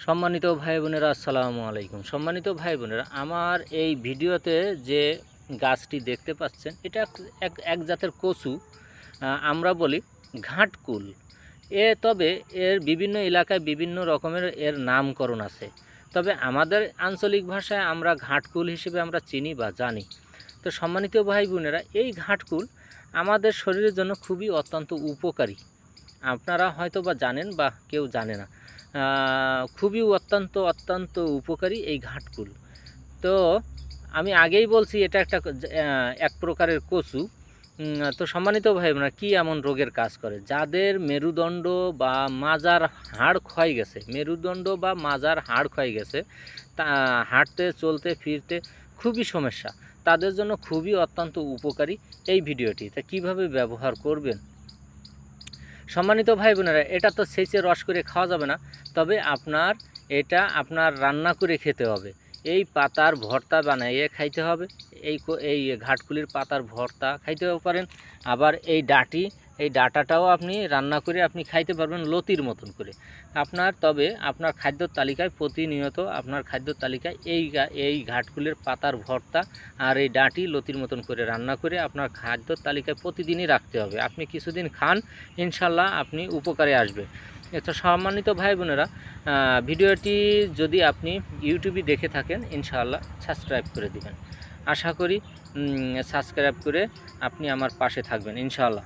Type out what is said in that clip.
সম্মানিত ভাই বোনেরা, আসসালামু আলাইকুম। সম্মানিত ভাই বোনেরা, আমার এই ভিডিওতে যে গাছটি দেখতে পাচ্ছেন, এটা এক জাতের কচু, আমরা বলি ঘাটকুল। তবে এর বিভিন্ন এলাকায় বিভিন্ন রকমের এর নামকরণ আছে। তবে আমাদের আঞ্চলিক ভাষায় আমরা ঘাটকুল হিসেবে আমরা চিনি বা জানি। তো সম্মানিত ভাই বোনেরা, এই ঘাটকুল আমাদের শরীরের জন্য খুবই অত্যন্ত উপকারী। আপনারা হয়তো বা জানেন বা কেউ জানে না। খুবই অত্যন্ত উপকারী এই ঘাটকুল। তো আমি আগেই বলছি এটা এক প্রকারের কচু। তো সম্মানিত ভাই বোনেরা, কী এমন রোগের কাজ করে? যাদের মেরুদণ্ড বা মাজার হাড় ক্ষয় গেছে, তা হাঁটতে চলতে ফিরতে খুবই সমস্যা, তাদের জন্য খুবই অত্যন্ত উপকারী এই ভিডিওটি। তা কীভাবে ব্যবহার করবেন? সম্মানিত ভাই বোনেরা, এটা তো ছেঁচে রস করে খাওয়া যাবে না, তবে এটা আপনার রান্না করে খেতে হবে। এই পাতার ভর্তা বানাইয়ে খাইতে হবে। এই ঘাটকুলির পাতার ভর্তা খাইতে পারেন। আবার এই ডাঁটাটাও আপনি রান্না করে আপনি খাইতে পারবেন লতির মতন করে। তবে আপনার খাদ্য তালিকায় প্রতিনিয়ত এই ঘাটকুলির পাতার ভর্তা আর এই ডাঁটি লতির মতন করে রান্না করে আপনার খাদ্য তালিকায় প্রতিদিনই রাখতে হবে। আপনি কিছুদিন খান, ইনশাল্লাহ আপনি উপকারে আসবে। তো সম্মানিত ভাই বোনেরা, ভিডিওটি যদি আপনি ইউটিউবে দেখে থাকেন, ইনশাআল্লাহ সাবস্ক্রাইব করে দিবেন। আশা করি সাবস্ক্রাইব করে আপনি আমার পাশে থাকবেন ইনশাআল্লাহ।